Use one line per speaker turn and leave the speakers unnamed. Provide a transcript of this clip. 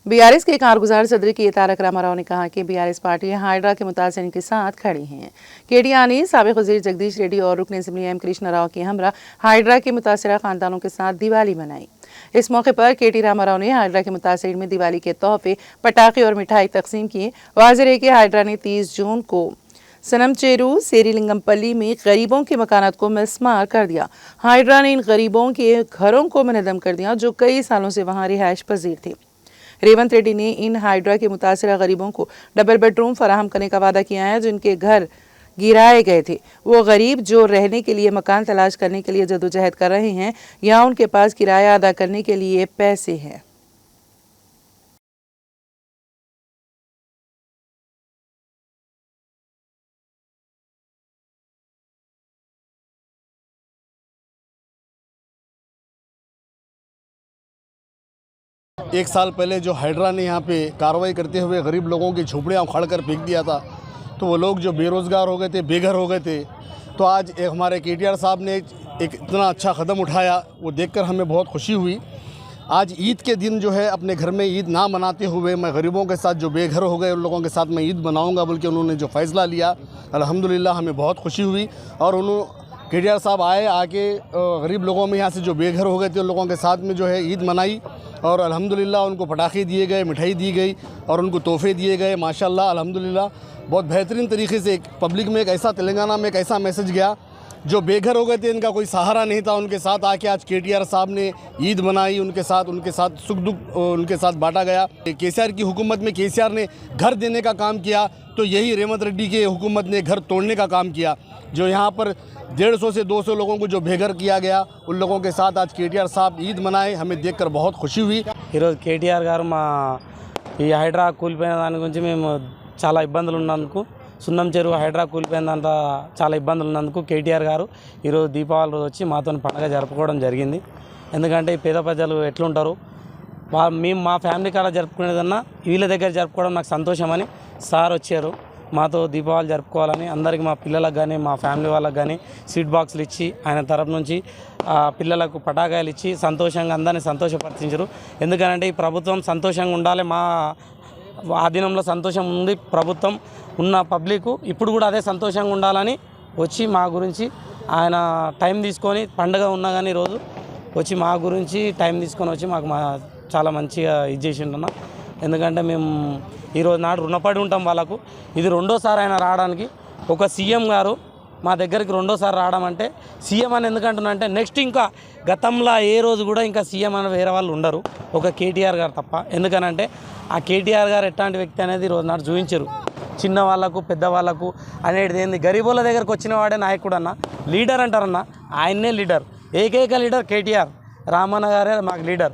BRS के कारगुजार सदर के तारक रामाराव ने कहा कि बीआरएस पार्टी हाइड्रा के मुतासिरीन के साथ खड़ी है। केटीआर ने साबिक वजीर जगदीश रेड्डी और रुकन असेंबली एम कृष्णा राव के हमरा हाइड्रा के मुतासरा खानदानों के साथ दिवाली मनाई। इस मौके पर केटी रामाराव ने हाइड्रा के मुतासरीन में दिवाली के तोहफे, पटाखे और मिठाई तकसीम किए। वाज़ेह है कि हाइड्रा ने 30 जून को सनमचेरू सेरीलिंगमपल्ली में गरीबों के मकानात को मिसमार कर दिया। हाइड्रा ने इन गरीबों के घरों को मुनहदम कर दिया जो कई सालों से वहां रिहाइश पजीर थे। रेवंत रेड्डी ने इन हाइड्रा के मुतासरा गरीबों को डबल बेडरूम फराहम करने का वादा किया है। जिनके घर गिराए गए थे वो गरीब जो रहने के लिए मकान तलाश करने के लिए जदोजहद कर रहे हैं या उनके पास किराया अदा करने के लिए पैसे हैं।
एक साल पहले जो हाइड्रा ने यहाँ पे कार्रवाई करते हुए गरीब लोगों की झोपड़ियाँ उखाड़ कर फेंक दिया था, तो वो लोग जो बेरोज़गार हो गए थे, बेघर हो गए थे, तो आज एक हमारे केटीआर साहब ने एक इतना अच्छा कदम उठाया, वो देखकर हमें बहुत खुशी हुई। आज ईद के दिन जो है अपने घर में ईद ना मनाते हुए मैं गरीबों के साथ जो बेघर हो गए उन लोगों के साथ मैं ईद मनाऊँगा बोल के उन्होंने जो फ़ैसला लिया, अल्हम्दुलिल्लाह हमें बहुत खुशी हुई। और केटीआर साहब आके गरीब लोगों में यहाँ से जो बेघर हो गए थे उन लोगों के साथ में जो है ईद मनाई और अल्हम्दुलिल्लाह उनको पटाखे दिए गए, मिठाई दी गई और उनको तोहफे दिए गए। माशाल्लाह अल्हम्दुलिल्लाह बहुत बेहतरीन तरीके से एक पब्लिक में एक ऐसा तेलंगाना में एक ऐसा मैसेज गया जो बेघर हो गए थे, इनका कोई सहारा नहीं था, उनके साथ आके आज केटीआर साहब ने ईद मनाई, उनके साथ सुख दुख उनके साथ बांटा गया। केसीआर की हुकूमत में केसीआर ने घर देने का काम किया, तो यही रेवंत रेड्डी की हुकूमत ने घर तोड़ने का काम किया। जो यहाँ पर 150 से 200 लोगों को जो बेघर किया गया उन लोगों के साथ आज केटीआर साहब ईद मनाए, हमें देखकर बहुत खुशी हुई।
केटीआर गाరు మా ఈ హైడ్రా కూలిపోయిన దాని గురించి మేము చాలా ఇబ్బందులు ఉన్నందుకు సున్నం చెరువు హైడ్రా కూలిపోయిందంట చాలా ఇబ్బందులు ఉన్నందుకు కేటీఆర్ గారు ఈరోజు దీపావళి రోజు వచ్చి మాతో పండుగ జరుపుకోవడం జరిగింది। ఎందుకంటే ఈ పేద ప్రజలు ఎట్లుంటారు, మేము మా ఫ్యామిలీ కాడ జరుపుకునేదన్నా వీళ్ళ దగ్గర జరుపుకోవడం నాకు సంతోషమని సార్ వచ్చారు మాతో దీపావళి జరుపుకోవాలని। అందరికీ మా పిల్లలకు కానీ మా ఫ్యామిలీ వాళ్ళకి కానీ స్వీట్ బాక్సులు ఇచ్చి ఆయన తరపు నుంచి పిల్లలకు పటాకాయలు ఇచ్చి సంతోషంగా అందరినీ సంతోషపరిచించారు। ఎందుకంటే ఈ ప్రభుత్వం సంతోషంగా ఉండాలి, మా ఆధీనంలో సంతోషం ఉంది, ప్రభుత్వం ఉన్న పబ్లిక్ ఇప్పుడు కూడా అదే సంతోషంగా ఉండాలని వచ్చి మా గురించి ఆయన టైం తీసుకొని పండుగ ఉన్నా కానీ రోజు వచ్చి మా గురించి టైం తీసుకొని వచ్చి మాకు చాలా మంచిగా ఇది చేసిండన్న। ఎందుకంటే మేము ఈరోజు నాడు రుణపడి ఉంటాం వాళ్ళకు। ఇది రెండోసారి ఆయన రావడానికి ఒక సీఎం గారు మా దగ్గరికి రెండోసారి రావడం అంటే సీఎం అని ఎందుకంటున్నా అంటే నెక్స్ట్ ఇంకా గతంలో ఏ రోజు కూడా ఇంకా సీఎం అని వేరే వాళ్ళు ఉండరు, ఒక కేటీఆర్ గారు తప్ప। ఎందుకనంటే ఆ కేటీఆర్ గారు ఎట్లాంటి వ్యక్తి అనేది ఈరోజు నాడు చూపించారు। చిన్న వాళ్ళకు పెద్దవాళ్ళకు అనేది ఏంది, గరీబుల దగ్గరకు వచ్చిన వాడే నాయకుడు అన్న, లీడర్ అంటారన్న, ఆయన్నే లీడర్, ఏకైక లీడర్ కేటీఆర్ రామన్న గారే మాకు లీడర్।